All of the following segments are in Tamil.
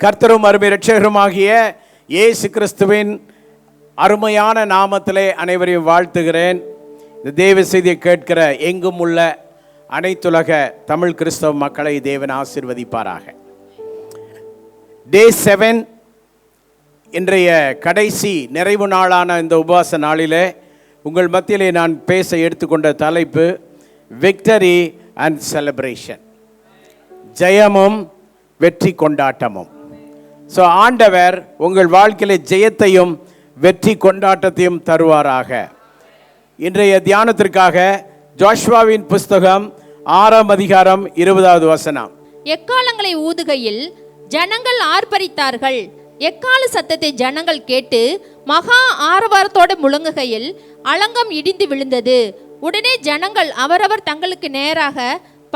கர்த்தரும் அருமை இரட்சகருமாகிய இயேசு கிறிஸ்துவின் அருமையான நாமத்திலே அனைவரையும் வாழ்த்துகிறேன். இந்த தேவ செய்தியை கேட்கிற எங்கும் உள்ள அனைத்துலக தமிழ் கிறிஸ்தவ மக்களை தேவன் ஆசீர்வதிப்பாராக. டே 7, இன்றைய கடைசி நிறைவு நாளான இந்த உபவாச நாளிலே உங்கள் மத்தியிலே நான் பேச எடுத்துக்கொண்ட தலைப்பு விக்டரி அண்ட் செலிப்ரேஷன், ஜெயமும் வெற்றி கொண்டாட்டமும். ஸோ ஆண்டவர் உங்கள் வாழ்க்கையிலே ஜெயத்தையும் வெற்றி கொண்டாட்டத்தையும் தருவாராக. இன்றைய தியானத்திற்காக ஜோஷுவாவின் புஸ்தகம் 6ஆம் அதிகாரம் 20வது வசனம். எக்காலங்களை ஊதுகையில் ஜனங்கள் ஆர்ப்பரித்தார்கள். எக்கால சத்தத்தை ஜனங்கள் கேட்டு மகா ஆரவாரத்தோடு முழங்குகையில் அலங்கம் இடிந்து விழுந்தது. உடனே ஜனங்கள் அவரவர் தங்களுக்கு நேராக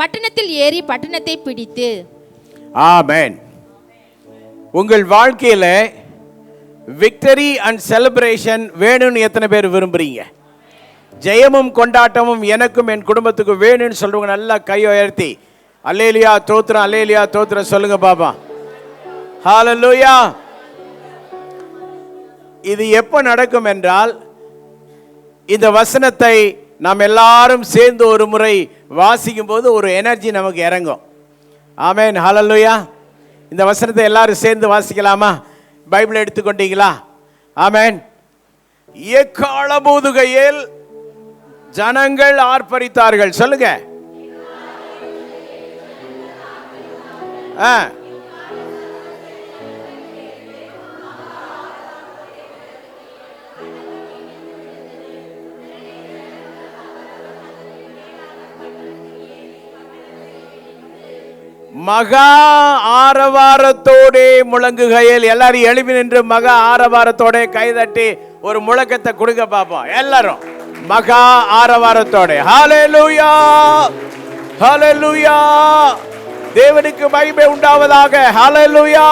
பட்டணத்தில் ஏறி பட்டணத்தை பிடித்து. ஆமென். உங்கள் வாழ்க்கையில் விக்டரி அண்ட் செலிப்ரேஷன் வேணும்னு எத்தனை பேர் விரும்புறீங்க? ஜெயமும் கொண்டாட்டமும் எனக்கும் என் குடும்பத்துக்கும் வேணும்னு சொல்றவங்க நல்லா கையை உயர்த்தி அல்லேலியா தோத்திரம், அல்லேலியா தோத்திரம் சொல்லுங்க பாப்பா. ஹல்லேலூயா. இது எப்போ நடக்கும் என்றால், இந்த வசனத்தை நாம் எல்லாரும் சேர்ந்து ஒரு முறை வாசிக்கும் போது ஒரு எனர்ஜி நமக்கு இறங்கும். ஆமென். ஹல்லேலூயா. இந்த வசனத்தை எல்லாரும் சேர்ந்து வாசிக்கலாமா? பைபிள் எடுத்துக்கொண்டீங்களா? ஆமென். எக்கால ஊதுகையில் ஜனங்கள் ஆர்ப்பரித்தார்கள். சொல்லுங்க. மகா ஆரவாரத்தோடே முழங்குகையில், எல்லாரும் எழுப்பி நின்று மகா ஆரவாரத்தோட கைதட்டி ஒரு முழக்கத்தை கொடுக்க பார்ப்போம். எல்லாரும் மகா ஆரவாரத்தோட ஹல்லேலூயா, ஹல்லேலூயா. தேவனுக்கு மகிமை உண்டாவதாக. ஹல்லேலூயா,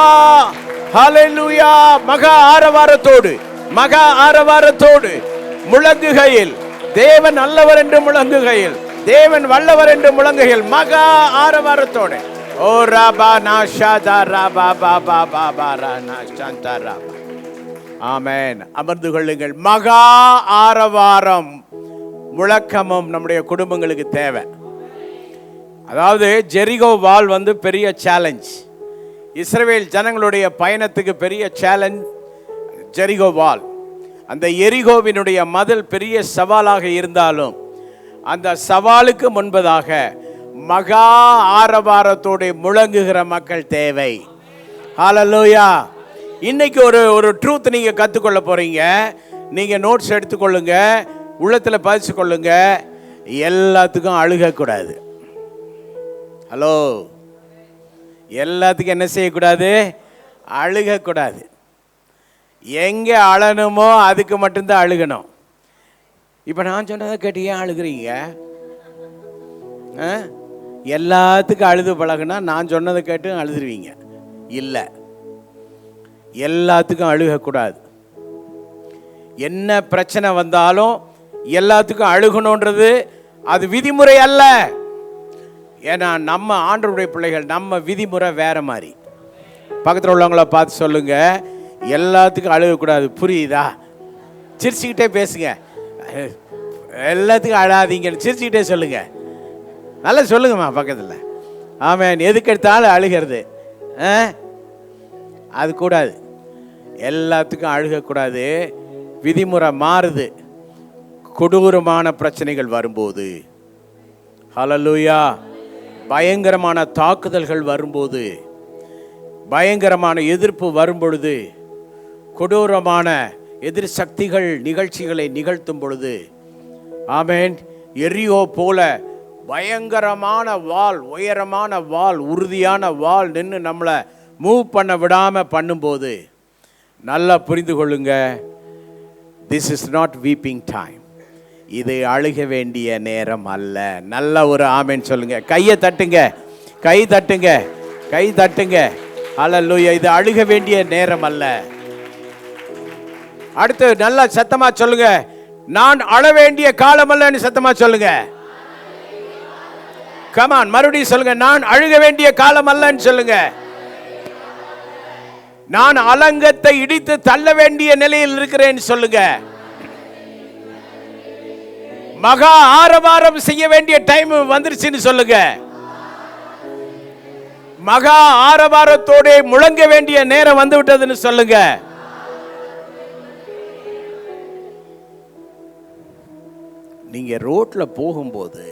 ஹல்லேலூயா. மகா ஆரவாரத்தோடு, மகா ஆரவாரத்தோடு முழங்குகையில், தேவன் நல்லவர் என்று முழங்குகையில், தேவன் வல்லவர் என்று முழங்குகையில், மகா ஆரவாரத்தோடு. ஓ ராபா நாஷாதா ராபா பாபா பாபா ரானா சாந்தா ராபா. ஆமென். அமர்ந்து கொள்ளுங்கள். மகா ஆரவாரம் முழக்கமும் நம்முடைய குடும்பங்களுக்கு தேவை. அதாவது ஜெரிகோ வால் பெரிய சேலஞ்ச். இஸ்ரவேல் ஜனங்களுடைய பயணத்துக்கு பெரிய சேலஞ்ச் ஜெரிகோ வால். அந்த எரிகோவினுடைய மதில் பெரிய சவாலாக இருந்தாலும் அந்த சவாலுக்கு முன்பதாக மகா ஆரவாரத்தோடு முழங்குகிற மக்கள் தேவை. ஹல்லேலூயா. இன்னைக்கு ஒரு ட்ரூத் நீங்க கற்றுக்கொள்ள போறீங்க. நீங்க நோட்ஸ் எடுத்துக்கொள்ளுங்க, உள்ளத்தில் பதிச்சு கொள்ளுங்க. எல்லாத்துக்கும் அழுகக்கூடாது. ஹலோ, எல்லாத்துக்கும் என்ன செய்யக்கூடாது? அழுகக்கூடாது. எங்கே அழணுமோ அதுக்கு மட்டும்தான் அழுகணும். இப்போ நான் சொன்னதை கேட்டு ஏன் அழுகிறீங்க? எல்லாத்துக்கும் அழுது பழகுனா நான் சொன்னதை கேட்டு அழுதுருவீங்க. இல்லை, எல்லாத்துக்கும் அழுகக்கூடாது. என்ன பிரச்சனை வந்தாலும் எல்லாத்துக்கும் அழுகணுன்றது அது விதிமுறை அல்ல. ஏன்னா நம்ம ஆண்டவருடைய பிள்ளைகள், நம்ம விதிமுறை வேற மாதிரி. பக்கத்தில் உள்ளவங்கள பார்த்து சொல்லுங்க, எல்லாத்துக்கும் அழுகக்கூடாது. புரியுதா? சிரிச்சுக்கிட்டே பேசுங்க. எல்லாத்துக்கும் அழாதீங்கன்னு சிரிச்சுக்கிட்டே சொல்லுங்க. நல்லா சொல்லுங்கம்மா பக்கத்தில். ஆமென். எதுக்கு எடுத்தாலும் அழுகிறது அது கூடாது. எல்லாத்துக்கும் அழுகக்கூடாது. விதிமுறை மாறுது கொடூரமான பிரச்சனைகள் வரும்போது. ஹல்லேலூயா. பயங்கரமான தாக்குதல்கள் வரும்போது, பயங்கரமான எதிர்ப்பு வரும்பொழுது, கொடூரமான எதிர் சக்திகள் நிகழ்ச்சிகளை நிகழ்த்தும் பொழுது, ஆமென், எரியோ போல பயங்கரமான வால், உயரமான வால், உறுதியான வால் நின்று நம்மளை மூவ் பண்ண விடாமல் பண்ணும்போது நல்லா புரிந்து கொள்ளுங்க, this is not weeping time. இது அழுக வேண்டிய நேரம் அல்ல. நல்ல ஒரு ஆமென் சொல்லுங்க. கையை தட்டுங்க, கை தட்டுங்க, கை தட்டுங்க. ஹல்லேலூயா. இது அழுக வேண்டிய நேரம் அல்ல. அடுத்து நல்லா சத்தமா சொல்லுங்க, நான் அழ வேண்டிய காலம் அல்லன்னு சத்தமா சொல்லுங்க. கமான், மறுபடியும் சொல்லுங்க, நான் அழுக வேண்டிய காலம் அல்லன்னு சொல்லுங்க. நான் அலங்கத்தை இடித்து தள்ள வேண்டிய நிலையில் இருக்கிறேன் சொல்லுங்க. மகா ஆரவாரம் செய்ய வேண்டிய டைம் வந்துருச்சுன்னு சொல்லுங்க. மகா ஆரவாரத்தோட முழங்க வேண்டிய நேரம் வந்து விட்டதுன்னு சொல்லுங்க. நீங்க ரோட்ல போகும்போது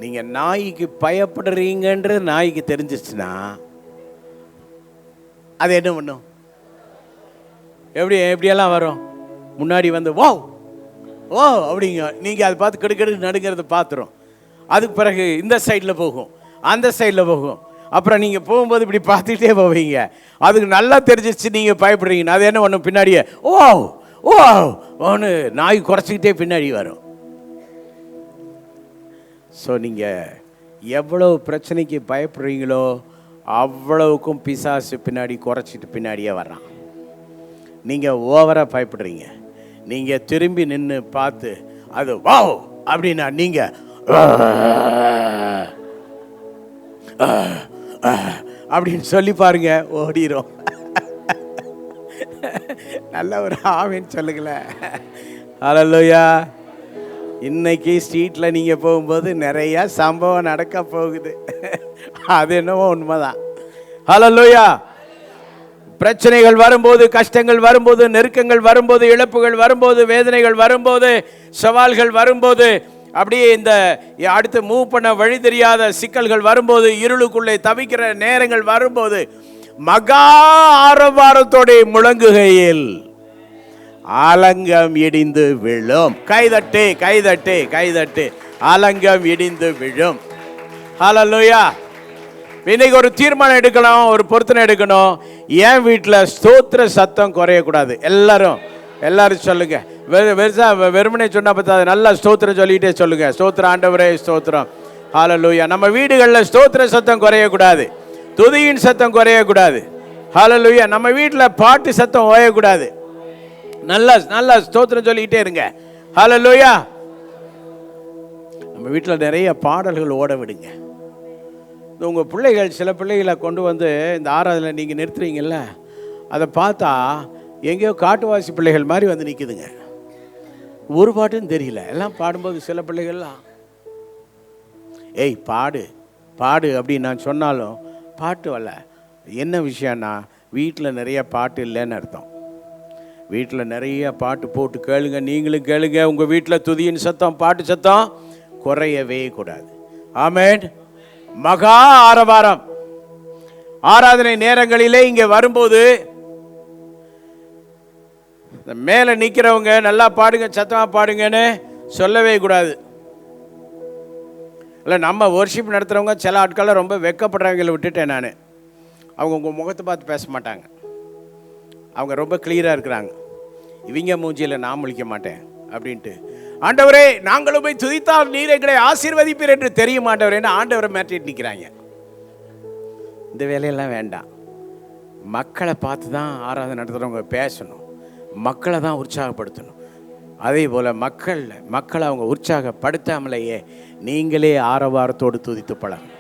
நீங்க நாய்க்கு பயப்படுறீங்கன்ற நாய்க்கு தெரிஞ்சிச்சுன்னா அது என்ன பண்ணும்? எப்படியெல்லாம் வரும்? முன்னாடி வந்து வா ஓ அப்படிங்க. நீங்கள் அதை பார்த்து கெடுக்கெடுக்கு நடுங்கிறத பார்த்துரும். அதுக்கு பிறகு இந்த சைடில் போகும், அந்த சைடில் போகும். அப்புறம் நீங்கள் போகும்போது இப்படி பார்த்துக்கிட்டே போவீங்க. அதுக்கு நல்லா தெரிஞ்சிச்சு நீங்கள் பயப்படுறீங்கன்னு அது என்ன பண்ணும்? பின்னாடியே ஓ ஓ ஒன்று நாய் குறைச்சிக்கிட்டே பின்னாடி வரும். ஸோ நீங்கள் எவ்வளோ பிரச்சனைக்கு பயப்படுறீங்களோ அவ்வளவுக்கும் பிசாசு பின்னாடி குறைச்சிட்டு பின்னாடியே வர்றான். நீங்கள் ஓவராக பயப்படுறீங்க. நீங்கள் திரும்பி நின்று பார்த்து அது வாவ் அப்படின்னா நீங்கள் அப்படின்னு சொல்லி பாருங்க, ஓடிரும். நல்ல ஒரு ஆவின்னு சொல்லுங்களேன். ஹல்லேலூயா. இன்னைக்கு ஸ்ட்ரீட்டில் நீங்கள் போகும்போது நிறையா சம்பவம் நடக்க போகுது. அது என்னவோ உண்மைதான். ஹல்லேலூயா. பிரச்சனைகள் வரும்போது, கஷ்டங்கள் வரும்போது, நெருக்கங்கள் வரும்போது, இழப்புகள் வரும்போது, வேதனைகள் வரும்போது, சவால்கள் வரும்போது, அப்படியே இந்த அடுத்து மூவ் பண்ண வழி தெரியாத சிக்கல்கள் வரும்போது, இருளுக்குள்ளே தவிக்கிற நேரங்கள் வரும்போது, மகா ஆரவாரத்தோட முழங்குகையில் ஆலங்கம் இடிந்து விழும். கைதட்டு கைதட்டு கைதட்டு. ஆலங்கம் இடிந்து விழும். ஹல்லேலூயா. இன்னைக்கு ஒரு தீர்மானம் எடுக்கணும், ஒரு பொருத்தனை எடுக்கணும். என் வீட்டில் ஸ்தோத்திர சத்தம் குறையக்கூடாது. எல்லாரும் சொல்லுங்க. வெறுமனே சொன்னா பார்த்தா நல்லா ஸ்தோத்திரம் சொல்லிட்டே சொல்லுங்க. ஸ்தோத்திரம் ஆண்டவரே ஸ்தோத்திரம். ஹல்லேலூயா. நம்ம வீடுகளில் ஸ்தோத்திர சத்தம் குறையக்கூடாது, துதியின் சத்தம் குறையக்கூடாது. ஹல்லேலூயா. நம்ம வீட்டில் பாட்டு சத்தம் ஓயக்கூடாது. நல்லா ஸ்தோத்திரம் சொல்லிக்கிட்டே இருங்க. ஹல்லேலூயா. நம்ம வீட்டில் நிறைய பாடல்கள் ஓட விடுங்க. உங்கள் பிள்ளைகள், சில பிள்ளைகளை கொண்டு வந்து இந்த ஆராதனை நீங்கள் நிறுத்துறீங்கல்ல, அதை பார்த்தா எங்கேயோ காட்டுவாசி பிள்ளைகள் மாதிரி வந்து நிற்குதுங்க. ஒரு பாட்டுன்னு தெரியல. எல்லாம் பாடும்போது சில பிள்ளைகள்லாம் ஏய் பாடு பாடு அப்படின்னு நான் சொன்னாலும் பாட்டு வரல. என்ன விஷயம்னா வீட்டில் நிறைய பாட்டு இல்லைன்னு அர்த்தம். வீட்டில் நிறைய பாட்டு போட்டு கேளுங்க, நீங்களும் கேளுங்க. உங்கள் வீட்டில் துதியின் சத்தம், பாட்டு சத்தம் குறையவே கூடாது. ஆமென். மகா ஆரவாரம். ஆராதனை நேரங்களிலே இங்கே வரும்போது மேலே நிற்கிறவங்க நல்லா பாடுங்க, சத்தமாக பாடுங்கன்னு சொல்லவே கூடாது. இல்லை, நம்ம ஒர்ஷிப் நடத்துகிறவங்க சில ஆட்களை ரொம்ப வெக்கப்படுறவங்களை விட்டுட்டேன் நான். அவங்க உங்கள் முகத்தை பார்த்து பேச மாட்டாங்க. அவங்க ரொம்ப கிளியராக இருக்கிறாங்க. இவங்க மூஞ்சியில் நான் முழிக்க மாட்டேன் அப்படின்ட்டு. ஆண்டவரே நாங்களும் போய் துதித்தால் நீர் எங்களை ஆசீர்வதிப்பீர் என்று தெரியும் ஆண்டவரேன்னு ஆண்டவரை மாற்றிட்டு நிற்கிறாங்க. இந்த வேலையெல்லாம் வேண்டாம். மக்களை பார்த்து தான் ஆராதனை நடத்துகிறவங்க பேசணும், மக்களை தான் உற்சாகப்படுத்தணும். அதே போல் மக்களை அவங்க உற்சாகப்படுத்தாமலேயே நீங்களே ஆரவாரத்தோடு துதித்து பழகணும்.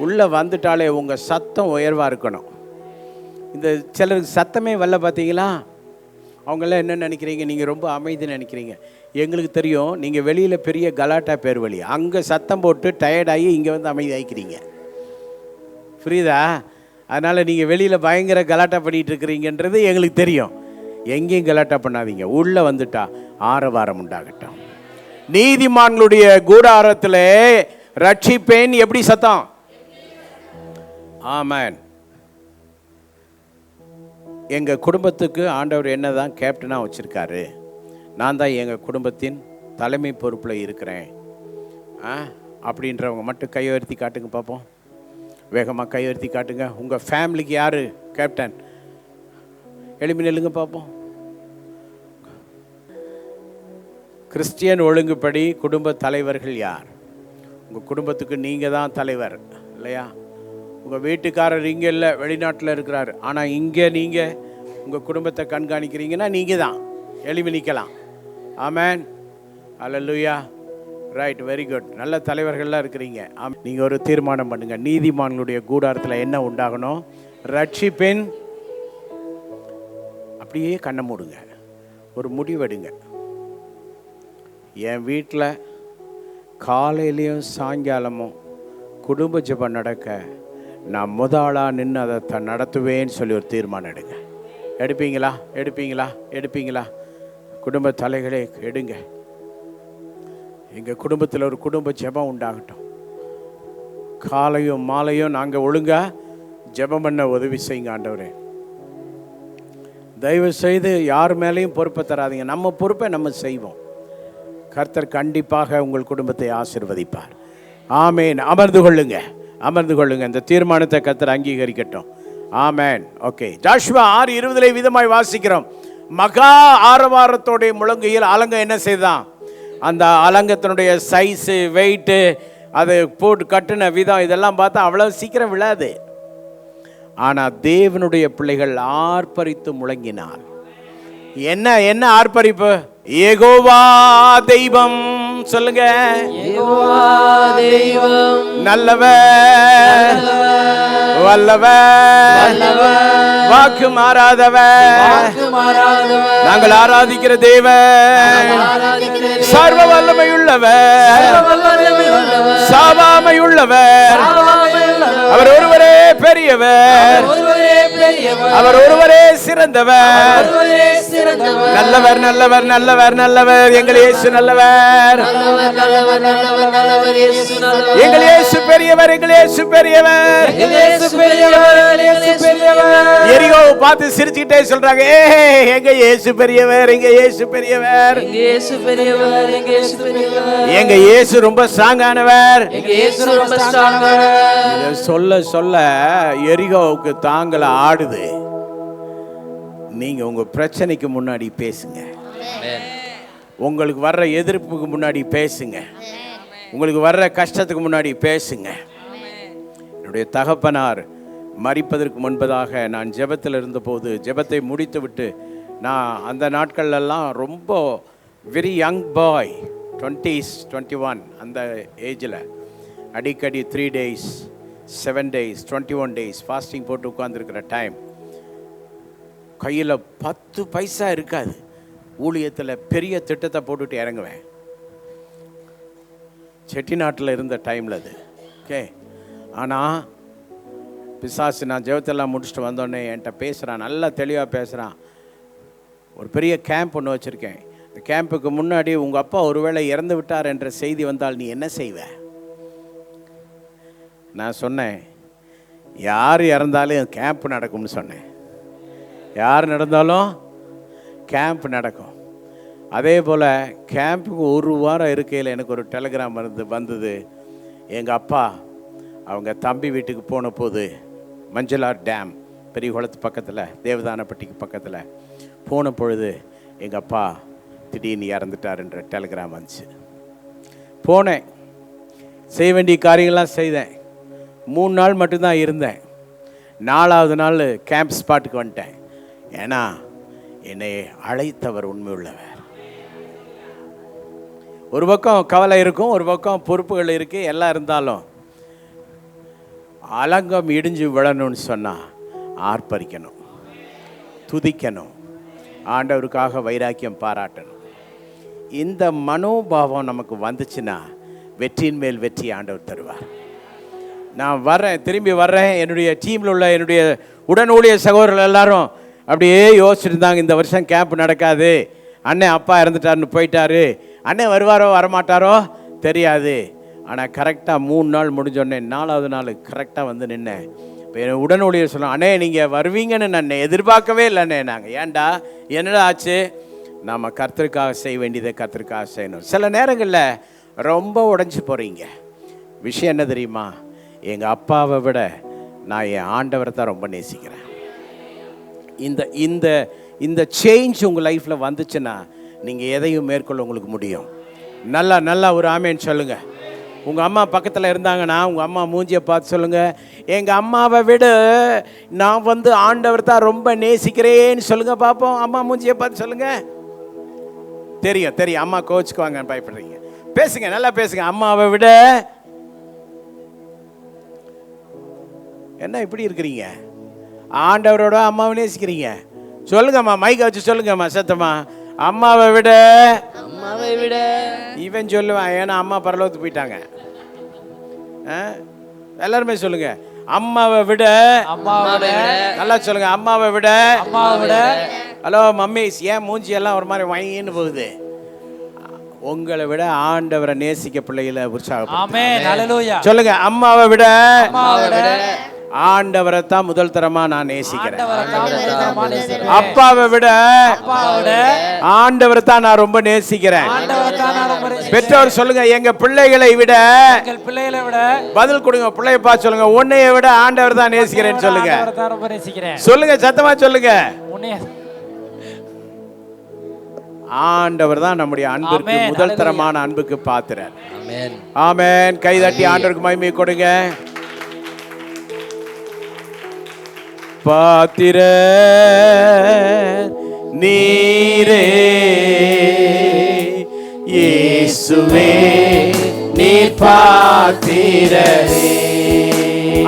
உள்ளே வந்துட்டாலே உங்கள் சத்தம் உயர்வாக இருக்கணும். இந்த சிலருக்கு சத்தமே வரல பார்த்தீங்களா? அவங்களாம் என்ன நினைக்கிறீங்க? நீங்கள் ரொம்ப அமைதி நினைக்கிறீங்க. எங்களுக்கு தெரியும், நீங்கள் வெளியில் பெரிய கலாட்டா பேர் வழி, அங்கே சத்தம் போட்டு டயர்டாகி இங்கே வந்து அமைதி ஆகிக்கிறீங்க. புரியுதா? அதனால் நீங்கள் வெளியில் பயங்கர கலாட்டா பண்ணிகிட்டு இருக்கிறீங்கன்றது எங்களுக்கு தெரியும். எங்கேயும் கலாட்டா பண்ணாதீங்க. உள்ளே வந்துட்டா ஆரவாரம் உண்டாகட்டும். நீதிமான்களுடைய கூடாரத்தில் ரட்சிப்பேன் எப்படி சத்தம்? ஆமென். எங்கள் குடும்பத்துக்கு ஆண்டவர் என்ன தான் கேப்டனாக வச்சுருக்காரு. நான் தான் எங்கள் குடும்பத்தின் தலைமை பொறுப்பில் இருக்கிறேன் அப்படின்றவங்க மட்டும் கை உயர்த்தி காட்டுங்க பார்ப்போம். வேகமாக கை உயர்த்தி காட்டுங்க. உங்கள் ஃபேமிலிக்கு யார் கேப்டன்? எழுப்பி நெல்லுங்க பார்ப்போம். கிறிஸ்டியன் ஒழுங்குப்படி குடும்ப தலைவர்கள் யார்? உங்கள் குடும்பத்துக்கு நீங்கள் தான் தலைவர் இல்லையா? உங்கள் வீட்டுக்காரர் இங்கே இல்லை, வெளிநாட்டில் இருக்கிறார். ஆனால் இங்கே நீங்கள் உங்கள் குடும்பத்தை கண்காணிக்கிறீங்கன்னா நீங்கள் தான் எழுப்பி நிற்கலாம். ஆமென். அல்லேலூயா. Right, very good. நல்ல தலைவர்கள்லாம் இருக்கிறீங்க. நீங்கள் ஒரு தீர்மானம் பண்ணுங்க, நீதிமான்களுடைய கூடாரத்தில் என்ன உண்டாகணும்? ரட்சிப்பின். அப்படியே கண்ணை மூடுங்க, ஒரு முடிவெடுங்க. என் வீட்டில் காலையிலையும் சாயங்காலமும் குடும்ப ஜெபம் நடக்க நான் முதலாக நின்று அதை நடத்துவேன்னு சொல்லி ஒரு தீர்மானம் எடுங்க. எடுப்பீங்களா? எடுப்பீங்களா? எடுப்பீங்களா? குடும்ப தலைகளே எடுங்க. எங்கள் குடும்பத்தில் ஒரு குடும்ப ஜெபம் உண்டாகட்டும். காலையும் மாலையும் நாங்கள் ஒழுங்காக ஜெபம் பண்ண உதவி செய்யுங்க ஆண்டவரே. தயவு செய்து யார் மேலேயும் பொறுப்பை தராதீங்க. நம்ம பொறுப்பை நம்ம செய்வோம். கர்த்தர் கண்டிப்பாக உங்கள் குடும்பத்தை ஆசீர்வதிப்பார். ஆமேன். அமர்ந்து கொள்ளுங்க, அமர்ந்து கொள்ளுங்க. இந்த தீர்மானத்தை கர்த்தர் அங்கீகரிக்கட்டும். ஆமேன். ஓகே, ஜாஷுவா 6:20 விதமாய் வாசிக்கிறோம். மகா ஆரவாரத்தோடைய முழங்கையில் அலங்க என்ன செய்தான்? அந்த அலங்கத்தினுடைய சைஸு, வெயிட்டு, அது போட்டு கட்டின விதம், இதெல்லாம் பார்த்தா அவ்வளோ சீக்கிரம் விழாது. ஆனால் தேவனுடைய பிள்ளைகள் ஆர்ப்பரித்து முழங்கினார். என்ன என்ன ஆர்ப்பரிப்பு? யெகோவா தெய்வம். சொல்லுங்க, யெகோவா தெய்வம், நல்லவர், வல்லவர், வாக்கு மாறாதவர். நாங்கள் ஆராதிக்கிற தேவன் சர்வ வல்லமையுள்ளவர், சாவாமையுள்ளவர். அவர் ஒருவரே பெரியவர், அவர் ஒருவரே சிறந்தவர். நல்லவர், நல்லவர், நல்லவர், நல்லவர். எங்கள் இயேசு நல்லவர், எங்கள் இயேசு பெரியவர், எங்கள் இயேசு பெரியவர். எரிகோ பார்த்து சிரிச்சுக்கிட்டே சொல்றாங்க, எங்க இயேசு பெரியவர், எங்க இயேசு பெரியவர், எங்க இயேசு ரொம்ப ஸ்ட்ராங்கானவர். சொல்ல சொல்ல எரிகோவுக்கு தாங்கள ஆடுது. நீங்க உங்க பிரச்சனைக்கு முன்னாடி பேசுங்க, உங்களுக்கு வர்ற எதிர்ப்புக்கு முன்னாடி பேசுங்க, உங்களுக்கு வர்ற கஷ்டத்துக்கு முன்னாடி பேசுங்க. என்னுடைய தகப்பனார் மரிப்பதற்கு முன்பதாக நான் ஜெபத்தில் இருந்தபோது, ஜெபத்தை முடித்து விட்டு, நான் அந்த நாட்கள்லாம் ரொம்ப வெரி யங் பாய், 20s 21 அந்த ஏஜில் அடிக்கடி 3 days 7 days 21 days ஃபாஸ்டிங் போட்டு உட்காந்துருக்கிற டைம். கையில் 10 பைசா இருக்காது. ஊழியத்தில் பெரிய திட்டத்தை போட்டுட்டு இறங்குவேன். செட்டிநாட்டில் இருந்த டைமில் அது. ஓகே, ஆனால் பிசாசு நான் ஜெபத்தெல்லாம் முடிச்சுட்டு வந்தோடனே என்கிட்ட பேசுகிறான், நல்லா தெளிவாக பேசுகிறான். ஒரு பெரிய கேம்ப் ஒன்று வச்சுருக்கேன். இந்த கேம்புக்கு முன்னாடி உங்கள் அப்பா ஒருவேளை இறந்து விட்டார் என்ற செய்தி வந்தால் நீ என்ன செய்வ? நான் சொன்னேன், யார் இறந்தாலும் கேம்ப் நடக்கும்னு சொன்னேன். யார் நடந்தாலும் கேம்ப் நடக்கும். அதே போல் கேம்புக்கு 1 வாரம் இருக்கையில் எனக்கு ஒரு டெலிகிராம் வந்தது. எங்கள் அப்பா அவங்க தம்பி வீட்டுக்கு போன போது, மஞ்சளார் டேம் பெரிய குளத்து பக்கத்தில், தேவதானப்பட்டிக்கு பக்கத்தில் போன பொழுது எங்கள் அப்பா திடீர்னு இறந்துட்டாருன்ற டெலிகிராம் வந்துச்சு. போனேன், செய்ய வேண்டிய காரியங்கள்லாம் செய்தேன். 3 நாள் மட்டும்தான் இருந்தேன். 4ஆவது நாள் கேம்ப் ஸ்பாட்டுக்கு வந்துட்டேன். ஏன்னா என்னை அழைத்தவர் உண்மை உள்ளவர். ஒரு பக்கம் கவலை இருக்கும், ஒரு பக்கம் பொறுப்புகள் இருக்குது, எல்லாம் இருந்தாலும் அலங்கம் இடிஞ்சு விழணும்னு சொன்னால் ஆர்ப்பரிக்கணும், துதிக்கணும், ஆண்டவருக்காக வைராக்கியம் பாராட்டணும். இந்த மனோபாவம் நமக்கு வந்துச்சுன்னா வெற்றியின் மேல் வெற்றி ஆண்டவர் தருவார். நான் வர்றேன், திரும்பி வர்றேன். என்னுடைய டீமில் உள்ள என்னுடைய உடன் ஊழிய சகோதரர்கள் எல்லாரும் அப்படியே யோசிச்சுட்டு இருந்தாங்க, இந்த வருஷம் கேம்ப் நடக்காது, அண்ணன் அப்பா இறந்துட்டாருன்னு போயிட்டாரு, அண்ணன் வருவாரோ வரமாட்டாரோ தெரியாது. ஆனால் கரெக்டாக 3 நாள் முடிஞ்சோடனே 4ஆவது நாள் கரெக்டாக வந்து நின்னேன். இப்போ என் உடன் ஊழியர் சொன்னோம், அண்ணே நீங்கள் வருவீங்கன்னு நான் எதிர்பார்க்கவே இல்லைண்ணே. நாங்கள் ஏன்டா என்னடா ஆச்சு? நாம் கர்த்தருக்காக செய்ய வேண்டியதை கர்த்தருக்காக செய்யணும். சில நேரங்களில் ரொம்ப உடஞ்சி போகிறீங்க. விஷயம் என்ன தெரியுமா? எங்கள் அப்பாவை விட நான் என் ஆண்டவரை தான் ரொம்ப நேசிக்கிறேன். இந்த இந்த இந்த சேஞ்ச் உங்கள் லைஃப்பில் வந்துச்சுன்னா நீங்கள் எதையும் மேற்கொள்ள உங்களுக்கு முடியும். நல்லா நல்லா ஒரு ஆமேன்னு சொல்லுங்கள். உங்கள் அம்மா பக்கத்தில் இருந்தாங்கன்னா உங்கள் அம்மா மூஞ்சியை பார்த்து சொல்லுங்கள், எங்கள் அம்மாவை விட நான் வந்து ஆண்டவர் தான் ரொம்ப நேசிக்கிறேன்னு சொல்லுங்கள் பார்ப்போம். அம்மா மூஞ்சியை பார்த்து சொல்லுங்கள். தெரியும் தெரியும், அம்மா கோச்சுக்குவாங்கன்னு பயப்படுறீங்க. பேசுங்க, நல்லா பேசுங்க. அம்மாவை விட என்ன இப்படி இருக்கிறீங்க? ஆண்டவரோட அம்மாவை நேசிக்கிறீங்க. சொல்லுங்கம்மா, மைக்கை வச்சு சொல்லுங்கம்மா சத்தம்மா. அம்மாவை விட, அம்மாவை விட. இவன் சொல்லுவான், ஏன்னா அம்மா பரலோகத்துக்கு போயிட்டாங்க. எல்லாருமே சொல்லுங்க, அம்மாவை விட. அம்மாவை விட. நல்லா சொல்லுங்க, அம்மாவை விட. அம்மாவை விட. ஹலோ மம்மிஸ், ஏன் மூஞ்சி எல்லாம் ஒரு மாதிரி வாங்கின்னு போகுது? உங்களை விட ஆண்டவரை நேசிக்க பிள்ளைகளை உற்சாகம். ஆமென், ஹல்லேலூயா. சொல்லுங்க, அம்மாவை விட. அம்மாவை விட. ஆண்டவரை தான் முதல் தரமா நான் நேசிக்கிறேன். அப்பாவை விட ஆண்டவரை தான் நான் ரொம்ப நேசிக்கிறேன். பெற்றோர் சொல்லுங்க, எங்க பிள்ளைகளை விட. பதில் கொடுங்க, பிள்ளைய பார்த்து சொல்லுங்க, உன்னைய விட ஆண்டவர் தான் நேசிக்கிறேன்னு சொல்லுங்க. சொல்லுங்க, சத்தமா சொல்லுங்க. ஆண்டவர் தான் நம்முடைய அன்புக்கு முதல் தரமான அன்புக்கு பாத்திரர். ஆமென். கைதட்டி ஆண்டவருக்கு மகிமை கொடுங்க. பாத்திர நீரே இயேசுவே, நீர் பாத்திரரே.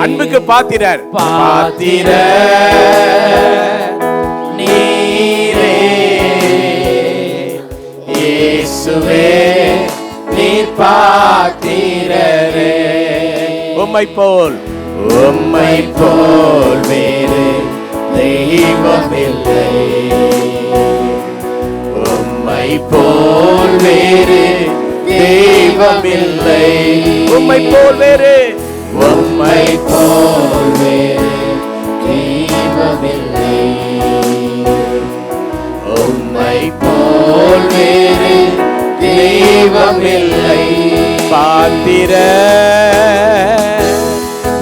அன்புக்கு பாத்திரர். பாத்திர நீரே இயேசுவே, நீர் பாத்திரரே. உம்மை போல் வேறு தெய்வமில்லை. உம்மை போல் வேறு தெய்வமில்லை. உம்மை போல் வேறு தெய்வமில்லை. உம்மை போல் வேறு தெய்வமில்லை. பாத்திர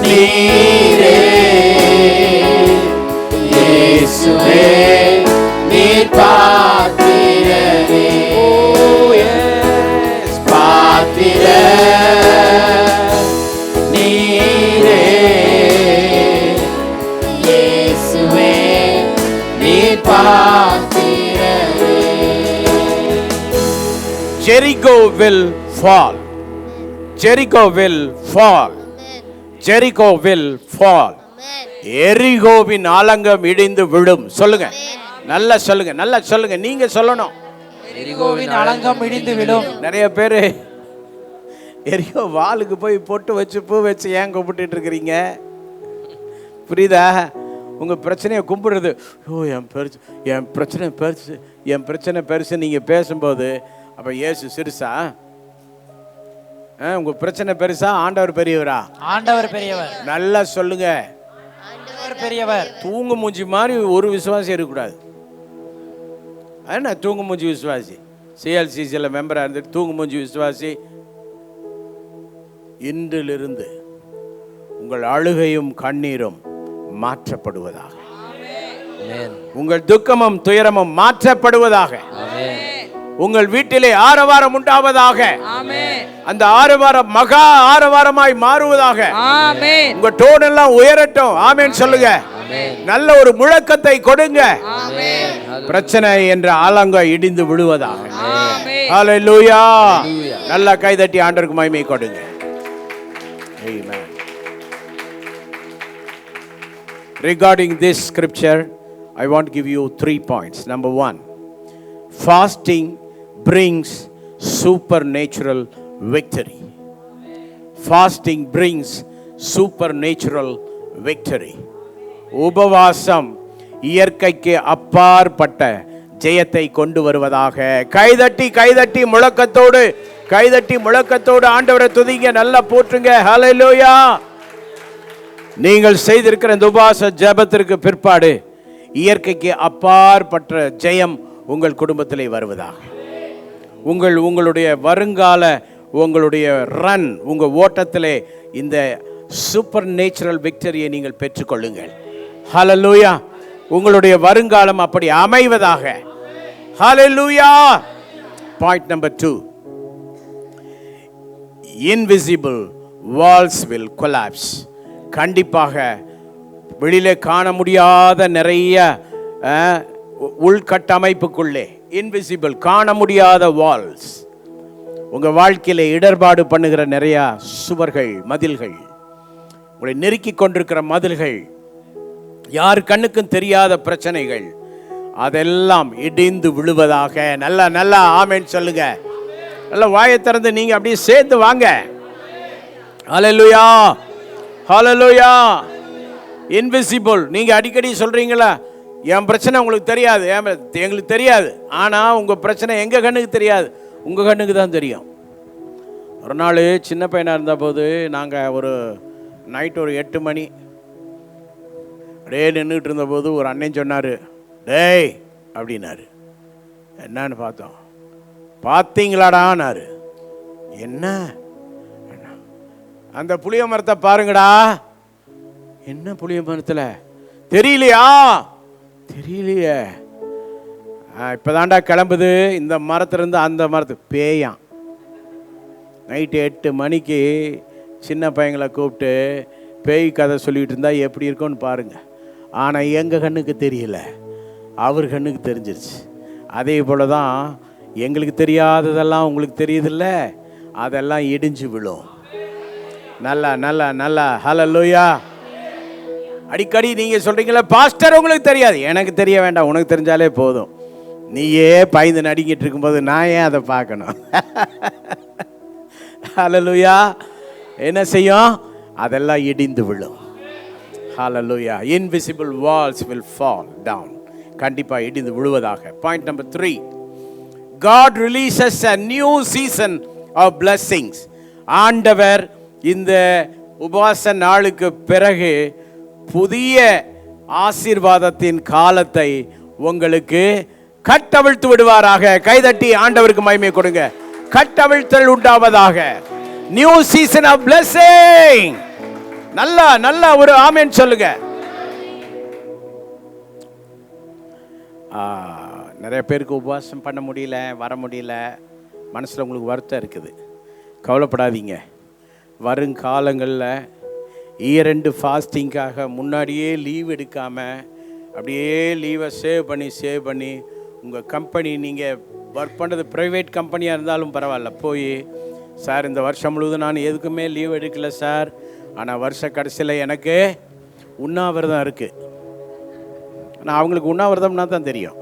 நீரே இயேசுவே, நீர் பாத்திரரே. பாத்திர நீரே இயேசுவே, நீர் பாத்திரரே. Jericho will fall. Jericho will fall. Jericho will fall. எரிகோவின் ஆலங்கம் இடிந்து விழும். சொல்லுங்க, நல்லா சொல்லுங்க, நல்லா சொல்லுங்க. நீங்க சொல்லணும், எரிகோவின் ஆலங்கம் இடிந்து விழும். நிறைய பேர் எரிகோ வாளுக்கு போய் பொட்டு வச்சு பூ வச்சு ஏன் கும்பிட்டு இருக்கிறீங்க? புரியுதா? உங்க பிரச்சனையை கும்பிடுறது. ஓ, என் பிரச்சனை பெருசு, என் பிரச்சனை பெருசு நீங்க பேசும்போது அப்ப இயேசு சிறுசா? உங்க பிரச்சனை பெருசா, ஆண்டவர் பெரியவரா? ஆண்டவர் பெரியவர். நல்லா சொல்லுங்க, ஆண்டவர் பெரியவர். தூங்கு மூஞ்சி மாதிரி ஒரு விசுவாசி இருக்கக்கூடாது. என்ன தூங்கு மூஞ்சி விசுவாசி? சிஎல்சிசியில் மெம்பராக இருந்துட்டு தூங்கு மூஞ்சி விசுவாசி. இன்றிலிருந்து உங்கள் அழுகையும் கண்ணீரும் மாற்றப்படுவதாக. உங்கள் துக்கமும் துயரமும் மாற்றப்படுவதாக. உங்கள் வீட்டிலே ஆரவாரம் உண்டாவதாக. அந்த ஆரவாரம் மகா ஆரவாரமாய் மாறுவதாக. உங்க டோன் எல்லாம் உயரட்டும். ஆமென் சொல்லுங்க. நல்ல ஒரு முழக்கத்தை கொடுங்க. பிரச்சனை என்ற ஆலங்கம் இடிந்து விழுவதாக. ஹல்லேலூயா. நல்லா கைதட்டி ஆண்டவருக்கு மகிமை கொடுங்க. ஆமென். Regarding this scripture, I want to give you 3 points. Number 1, fasting brings supernatural victory. Fasting brings supernatural victory. உபவாசம் இயற்கைக்கு அப்பாற்பட்ட ஜெயத்தை கொண்டு வருவதாக. கைதட்டி கைதட்டி முழக்கத்தோடு ஆண்டவரை துதிங்க, நல்லா போற்றுங்க. ஹல்லேலூயா. நீங்கள் செய்திருக்கிற இந்த உபவாச ஜெபத்திற்கு பிற்பாடு இயற்கைக்கு அப்பாற்பட்ட ஜெயம் உங்கள் குடும்பத்திலே வருவதாக. உங்களுடைய வருங்கால உங்களுடைய ரன், உங்க ஓட்டத்திலே இந்த சூப்பர் நேச்சுரல் விக்டரியை நீங்கள் பெற்றுக்கொள்ளுங்கள். ஹல்லேலூயா. உங்களுடைய வருங்காலம் அப்படி அமைவதாக. ஹல்லேலூயா. Point number 2, invisible walls will collapse. கண்டிப்பாக வெளியிலே காண முடியாத நிறைய உள்கட்டமைப்புக்குள்ளே இன்விசிபிள் காண முடியாத வால்ஸ், உங்கள் வாழ்க்கையில் இடர்பாடு பண்ணுகிற நிறையா சுவர்கள், மதில்கள், உங்களை நெருக்கி கொண்டிருக்கிற மதில்கள், யார் கண்ணுக்கும் தெரியாத பிரச்சனைகள், அதெல்லாம் இடிந்து விழுவதாக. நல்லா நல்லா ஆமென் சொல்லுங்க. நல்ல வாயை திறந்து நீங்க அப்படியே சேர்ந்து வாங்க. ஹல்லேலூயா, ஹல்லேலூயா. இன்விசிபிள். நீங்க அடிக்கடி சொல்றீங்களா, என் பிரச்சனை உங்களுக்கு தெரியாது, எங்களுக்கு தெரியாது. ஆனா உங்க பிரச்சனை எங்க கண்ணுக்கு தெரியாது, உங்க கண்ணுக்கு தான் தெரியும். ஒரு நாள் சின்ன பையனாக இருந்த போது நாங்கள் ஒரு நைட் ஒரு 8 மணி அப்படியே நின்றுட்டு இருந்தபோது ஒரு அண்ணன் சொன்னார், டேய் அப்படின்னாரு. என்னன்னு பார்த்தோம். பார்த்தீங்களாடான்னாரு. என்ன? அந்த புளிய மரத்தை பாருங்கடா. என்ன புளிய மரத்தில்? தெரியலையா? தெரியலையே. இப்போதாண்டா கிளம்புது இந்த மரத்துலேருந்து அந்த மரத்துக்கு. பேயான். நைட்டு 8 மணிக்கு சின்ன பையங்களை கூப்பிட்டு பேய் கதை சொல்லிகிட்டு இருந்தா எப்படி இருக்கும்னு பாருங்க. ஆனால் எங்கள் கண்ணுக்கு தெரியல, அவர் கண்ணுக்கு தெரிஞ்சிருச்சு. அதே போல தான் எங்களுக்கு தெரியாததெல்லாம் உங்களுக்கு தெரியுதில்ல, அதெல்லாம் இடிஞ்சு விழும். நல்லா நல்லா நல்லா ஹல்லேலூயா. அடிக்கடி நீங்கள் சொல்கிறீங்களா, பாஸ்டர் உங்களுக்கு தெரியாது. எனக்கு தெரிய வேண்டாம், உனக்கு தெரிஞ்சாலே போதும். நீயே பயந்து நடிக்கிட்டு இருக்கும்போது நான் ஏன் அதை பார்க்கணும்? ஹல்லேலூயா. என்ன செய்யும்? அதெல்லாம் இடிந்து விழும். ஹல்லேலூயா. Invisible walls will fall down. கண்டிப்பாக இடிந்து விழுவதாக. Point number 3, God releases a new season of blessings. ஆண்டவர் இந்த உபவாச நாளுக்கு பிறகு புதிய ஆசீர்வாதத்தின் காலத்தை உங்களுக்கு கட்டவிழ்த்து விடுவாராக. கைதட்டி ஆண்டவருக்கு மகிமை கொடுங்க. கட்டவிழ்த்தல் உண்டாவதாக. New season of blessing. நல்லா நல்லா ஒரு ஆமென் சொல்லுங்க. நிறைய பேருக்கு உபவாசம் பண்ண முடியல, வர முடியல, மனசில் உங்களுக்கு வருத்தம் இருக்குது. கவலைப்படாதீங்க. வருங்காலங்களில் இயர் எண்டு ஃபாஸ்டிங்காக முன்னாடியே லீவ் எடுக்காமல் அப்படியே லீவை சேவ் பண்ணி உங்கள் கம்பெனி, நீங்கள் ஒர்க் பண்ணுறது ப்ரைவேட் கம்பெனியாக இருந்தாலும் பரவாயில்ல, போய் சார் இந்த வருஷம் முழுவதும் நான் எதுக்குமே லீவ் எடுக்கலை சார், ஆனால் வருஷ கடைசியில் எனக்கு உண்ணாவிரதம் இருக்குது. ஆனால் அவங்களுக்கு உண்ணாவிரதம்னா தான் தெரியும்.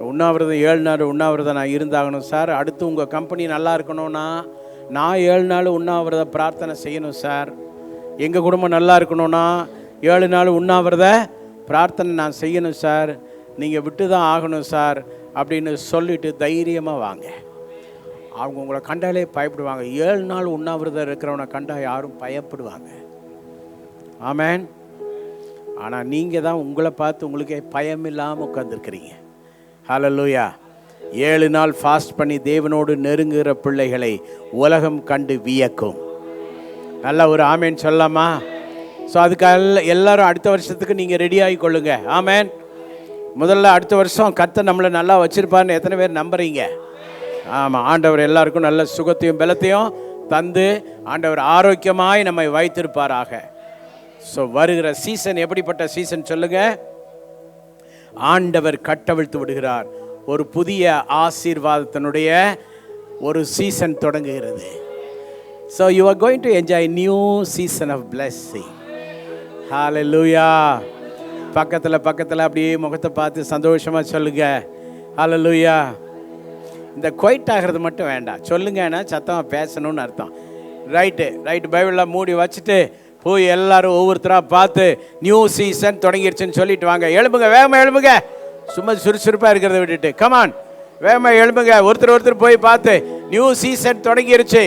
உண்ணாவிரதம் 7 நாள் உண்ணாவிரதம் நான் இருந்தாகணும் சார். அடுத்து உங்கள் கம்பெனி நல்லா இருக்கணும்னா நான் 7 நாள் உண்ணாவிரத பிரார்த்தனை செய்யணும் சார். எங்கள் குடும்பம் நல்லா இருக்கணும்னா 7 நாள் உண்ணாவிரத பிரார்த்தனை நான் செய்யணும் சார். நீங்கள் விட்டு தான் ஆகணும் சார் அப்படின்னு சொல்லிவிட்டு தைரியமாக வாங்க. அவங்க உங்களை கண்டாலே பயப்படுவாங்க. 7 நாள் உண்ணாவிரதம் இருக்கிறவனை கண்டா யாரும் பயப்படுவாங்க. ஆமேன். ஆனால் நீங்கள் தான் உங்களை பார்த்து உங்களுக்கே பயம் இல்லாமல் உட்காந்துருக்கிறீங்க. ஹல்லேலூயா. 7 நாள் ஃபாஸ்ட் பண்ணி தேவனோடு நெருங்குகிற பிள்ளைகளை உலகம் கண்டு வியக்கும். நல்ல ஒரு ஆமேன் சொல்லலாமா? ஸோ அதுக்காக எல்லாரும் அடுத்த வருஷத்துக்கு நீங்கள் ரெடியாகி கொள்ளுங்க. ஆமேன். முதல்ல அடுத்த வருஷம் கர்த்தர் நம்மளை நல்லா வச்சுருப்பாருன்னு எத்தனை பேர் நம்புறீங்க? ஆமாம். ஆண்டவர் எல்லாருக்கும் நல்ல சுகத்தையும் பலத்தையும் தந்து ஆண்டவர் ஆரோக்கியமாய் நம்மை வைத்திருப்பாராக. ஸோ வருகிற சீசன் எப்படிப்பட்ட சீசன் சொல்லுங்க? ஆண்டவர் கட்டவிழ்த்து விடுகிறார். ஒரு புதிய ஆசீர்வாதத்தினுடைய ஒரு சீசன் தொடங்குகிறது. So you are going to enjoy new season of blessing. ஹல்லேலூயா. பக்கத்தில் அப்படியே முகத்தை பார்த்து சந்தோஷமாக சொல்லுங்க. ஹல்லேலூயா. இந்த குவைட் ஆகிறது மட்டும் வேண்டாம், சொல்லுங்கன்னா சத்தமாக பேசணும்னு அர்த்தம். ரைட்டு பைபிளெலாம் மூடி வச்சுட்டு போய் எல்லாரும் ஒவ்வொருத்தராக பார்த்து நியூ சீசன் தொடங்கிடுச்சுன்னு சொல்லிட்டு வாங்க. எழும்புங்க, வேகமாக எழும்புங்க. சும்மா சுறுசுறுப்பாக இருக்கிறத விட்டுட்டு கமான் வேகமாக எழும்புங்க. ஒருத்தர் போய் பார்த்து நியூ சீசன் தொடங்கிருச்சு.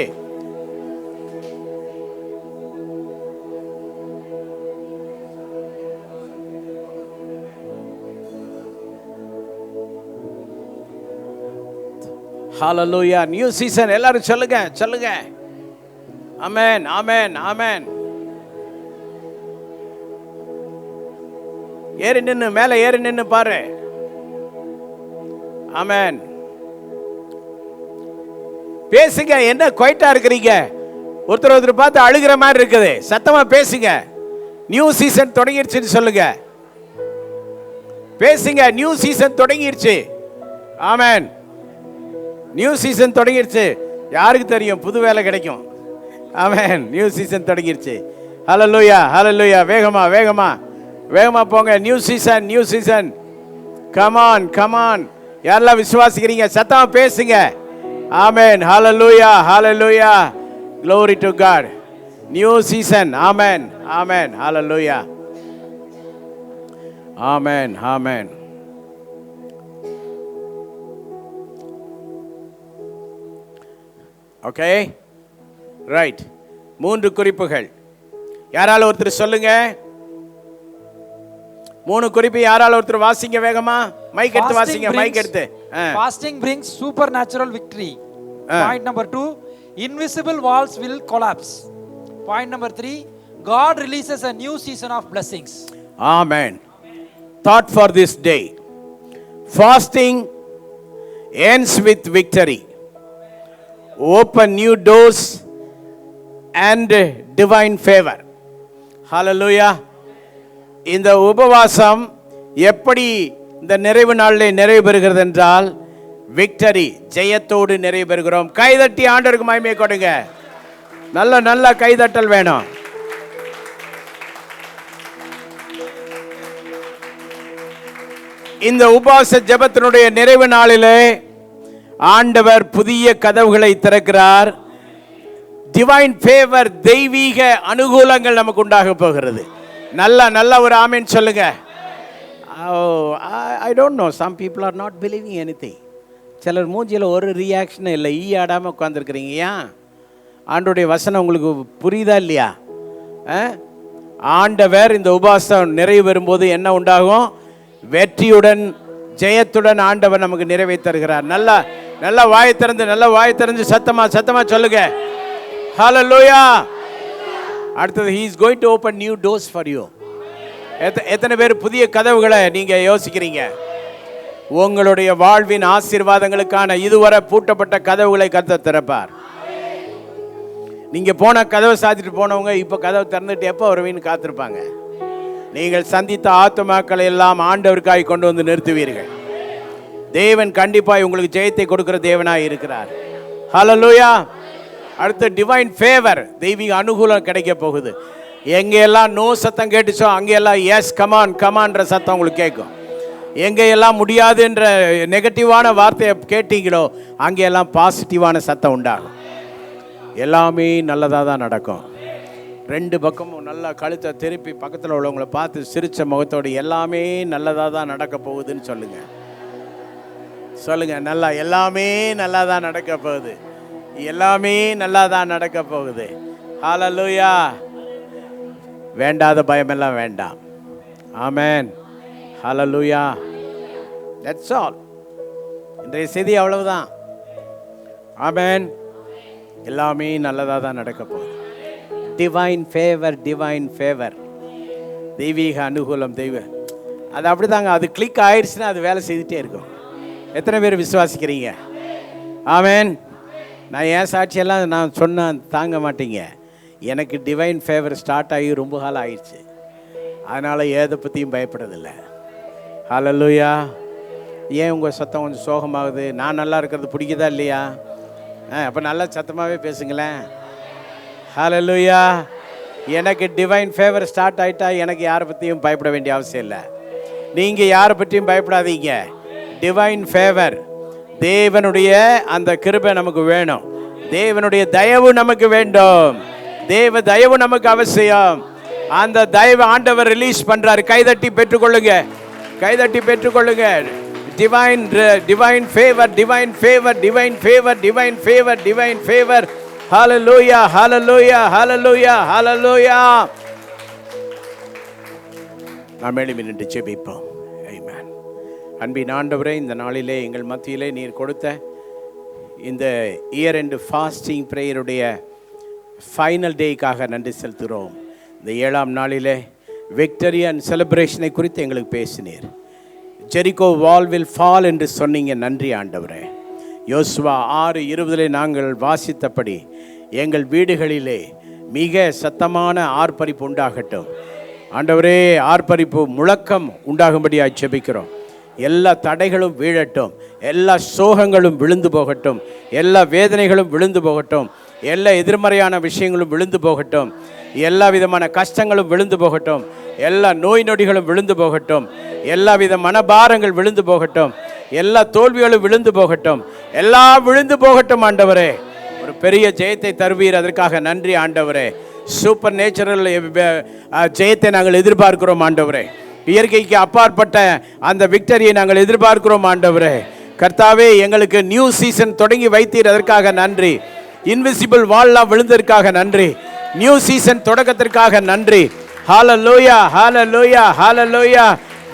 ஹல்லேலூயா. நியூ சீசன் எல்லாரும் சொல்லுங்க. ஆமென் ஆமென் ஆமென். மேலே ஏறி நின்று பாரு. ஆமென். பேசுங்க. என்ன குவைட்டா இருக்கிறீங்க? ஒருத்தர் பார்த்து அழுகிற மாதிரி இருக்குது. சத்தமா பேசுங்க. நியூ சீசன் தொடங்கிருச்சுன்னு சொல்லுங்க. பேசுங்க. நியூ சீசன் தொடங்கிருச்சு. ஆமென். நியூ சீசன் தொடங்கிருச்சு. யாருக்கு தெரியும், புது வேலை கிடைக்கும். ஆமென். நியூ சீசன் தொடங்கிருச்சு. ஹல்லேலூயா, ஹல்லேலூயா. வேகமா வேகமா வேகமா போங்க. New season, new season. Come on come on. யாரெல்லாம் விசுவாசிக்கிறீங்க சத்தமா பேசுங்க. ஆமென். ஹல்லேலூயா, ஹல்லேலூயா. Glory to God. New season. Amen. Amen. Hallelujah. Amen. Amen. Okay. Right. 3 குறிப்புகள். யாரால ஒருத்தர் சொல்லுங்க. 3 குறிப்பு யாரால ஒருத்தர் வாசிங்க வேகமா. மைக் எடுத்து வாசிங்க. மைக் எடுத்து. Fasting brings supernatural victory. Point number 2, invisible walls will collapse. Point number 3, God releases a new season of blessings. Amen. Thought for this day. Fasting ends with victory. Open new doors and divine favor. Hallelujah. இந்த உபவாசம் எப்படி இந்த நிறைவு நாளிலே நிறைவு பெறுகிறது என்றால் விக்டரி, ஜெயத்தோடு நிறைவு பெறுகிறோம். கைதட்டி ஆண்டவருக்கு மகிமை கொடுங்க. நல்ல நல்ல கைதட்டல் வேணும். இந்த உபவாச ஜெபத்தினுடைய நிறைவு நாளிலே ஆண்டவர் புதிய கதவுகளை திறக்கிறார். டிவைன் ஃபேவர், தெய்வீக அனுகூலங்கள் நமக்கு உண்டாக போகிறது. நல்ல நல்ல ஒரு ஆமென் சொல்லுங்க. I don't know, some people are not believing anything. சிலர் மூஞ்சியில் ஒரு ரியாக்ஷனும் இல்லை, ஆடாமல் உட்காந்துருக்குறீங்க. ஏன்? ஆண்டோடைய வசனம் உங்களுக்கு புரியுதா இல்லையா? ஆண்டவர் இந்த உபவாசம் நிறைவு பெறும்போது என்ன உண்டாகும்? வெற்றியுடன் ஜெயத்துடன் ஆண்டவர் நமக்கு நிறைவே தருகிறார். நல்லா நல்லா வாய் திறந்து சத்தமா சத்தமா சொல்லுங்க. ஹல்லேலூயா. அடுத்தது, he is going to open new doors for you. எத்தனை பேர் புதிய கதவுகளை நீங்க யோசிக்கிறீங்க? உங்களுடைய வாழ்வின் ஆசீர்வாதங்களுக்கான இதுவரை பூட்டப்பட்ட கதவுகளை கர்த்தர் திறப்பார். நீங்க போன கதவை சாத்திட்டு போனவங்க இப்ப கதவை திறந்துட்டு எப்போ வருவீன்னு காத்திருப்பாங்க. நீங்கள் சந்தித்த ஆத்துமாக்களை எல்லாம் ஆண்டவருக்காய் கொண்டு வந்து நிறுத்துவீர்கள். தேவன் கண்டிப்பாய் உங்களுக்கு ஜெயத்தை கொடுக்கிற தேவனாய் இருக்கிறார். ஹல்லேலூயா. அடுத்து டிவைன் ஃபேவர், தெய்வீக அனுகூலம் கிடைக்க போகுது. எங்கெல்லாம் நோ சத்தம் கேட்டுச்சோ அங்கெல்லாம் எஸ் கமான் கமான்ற சத்தம் உங்களுக்கு கேட்கும். எங்கெல்லாம் முடியாதுன்ற நெகட்டிவான வார்த்தையை கேட்டீங்களோ அங்கெல்லாம் பாசிட்டிவான சத்தம் உண்டாகும். எல்லாமே நல்லதாக தான் நடக்கும். 2 பக்கமும் நல்லா கழுத்தை திருப்பி பக்கத்தில் உள்ளவங்களை பார்த்து சிரித்த முகத்தோடு எல்லாமே நல்லதாக தான் நடக்க போகுதுன்னு சொல்லுங்க. நல்லா எல்லாமே நல்லா தான் நடக்க போகுது. எல்லாமே நல்லா தான் நடக்க போகுது. ஹல்லேலூயா. வேண்டாத பயமெல்லாம் வேண்டாம். ஆமென். ஹல்லேலூயா. That's all. இன்றைய செய்தி அவ்வளவுதான். ஆமென். எல்லாமே நல்லதாக தான் நடக்க போகுது. டிவைன் ஃபேவர், டிவைன் ஃபேவர், தெய்வீக அனுகூலம். அது அப்படிதாங்க. அது கிளிக் ஆயிடுச்சுன்னா அது வேலை செய்துட்டே இருக்கும். எத்தனை பேர் விசுவாசிக்கிறீங்க? ஆமென். நான் ஏன் சாட்சியெல்லாம் நான் சொன்னால் தாங்க மாட்டீங்க. எனக்கு டிவைன் ஃபேவர் ஸ்டார்ட் ஆகி ரொம்ப காலம் ஆயிடுச்சு. அதனால் எதை பற்றியும் பயப்படுறதில்லை. ஹல்லேலூயா. ஏன் உங்கள் சத்தம் கொஞ்சம் சோகமாகுது? நான் நல்லா இருக்கிறது பிடிக்குதா இல்லையா? அப்போ நல்லா சத்தமாகவே பேசுங்களேன். ஹல்லேலூயா. எனக்கு டிவைன் ஃபேவர் ஸ்டார்ட் ஆகிட்டா எனக்கு யாரை பற்றியும் பயப்பட வேண்டிய அவசியம் இல்லை. நீங்கள் யாரை பற்றியும் பயப்படாதீங்க. டிவைன் ஃபேவர், தேவனுடைய அந்த கிருபை நமக்கு வேணும். தேவனுடைய தயவு நமக்கு வேண்டும். தேவ தயவு நமக்கு அவசியம். அந்த தயவு ஆண்டவர் ரிலீஸ் பண்றாரு. கைதட்டி பெற்றுக்கொள்ளுங்க. கைதட்டி பெற்றுக்கொள்ளுங்க. Divine divine favour, divine favour, divine favour, divine favour, divine favour. ஹல்லேலூயா, ஹல்லேலூயா, ஹல்லேலூயா, ஹல்லேலூயா. நாம் எழும்பி நின்று ஜெபிப்போம். ஆமென். அன்பின் ஆண்டவரே, இந்த நாளிலே எங்கள் மத்தியிலே நீர் கொடுத்த இந்த இயர் எண்ட் ஃபாஸ்டிங் பிரேயருடைய ஃபைனல் டேக்காக நன்றி செலுத்துகிறோம். இந்த 7ஆம் நாளிலே விக்டரி அண்ட் செலிப்ரேஷனை குறித்து எங்களுக்கு பேசினீர். ஜெரிகோ வால் வில் ஃபால் என்று சொன்னீங்க. நன்றி ஆண்டவரே. யோசுவா 6:20 நாங்கள் வாசித்தபடி எங்கள் வீடுகளிலே மிக சத்தமான ஆர்ப்பரிப்பு உண்டாகட்டும். ஆண்டவரே, ஆர்ப்பரிப்பு முழக்கம் உண்டாகும்படியாக ஜெபிக்கிறோம். எல்லா தடைகளும் வீழட்டும், எல்லா சோகங்களும் விழுந்து போகட்டும், எல்லா வேதனைகளும் விழுந்து போகட்டும், எல்லா எதிர்மறையான விஷயங்களும் விழுந்து போகட்டும், எல்லா விதமான கஷ்டங்களும் விழுந்து போகட்டும், எல்லா நோய் நொடிகளும் விழுந்து போகட்டும், எல்லா வித மனபாரங்கள் விழுந்து போகட்டும், எல்லா தோல்விகளும் விழுந்து போகட்டும், எல்லாம் விழுந்து போகட்டும். ஆண்டவரே, ஒரு பெரிய ஜெயத்தை தருவீர், அதற்காக நன்றி ஆண்டவரே. சூப்பர் நேச்சுரல் ஜெயத்தை நாங்கள் எதிர்பார்க்கிறோம் ஆண்டவரே. இயற்கைக்கு அப்பாற்பட்ட அந்த விக்டரியை நாங்கள் எதிர்பார்க்கிறோம் ஆண்டவரே. கர்த்தாவே, எங்களுக்கு நியூ சீசன் தொடங்கி வைத்தீர், அதற்காக நன்றி. இன்விசிபிள் வால்லாம் விழுந்ததற்காக நன்றி. நியூ சீசன் தொடக்கத்திற்காக நன்றி. ஹalleluya, ஹalleluya, ஹalleluya.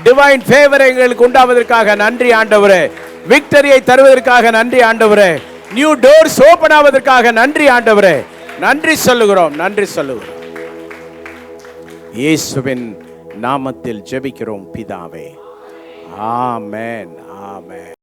டிவைன் ஃபேவர் எங்களுக்கு உண்டாவதற்காக நன்றி ஆண்டவரே. விக்டரியை தருவதற்காக நன்றி ஆண்டவரே. நியூ டோர்ஸ் ஓபன் ஆவதற்காக நன்றி ஆண்டவரே. நன்றி சொல்லுகிறோம், நன்றி சொல்லுகிறோம். இயேசுவின் நாமத்தில் ஜெபிக்கிறோம் பிதாவே. ஆமென், ஆமென்.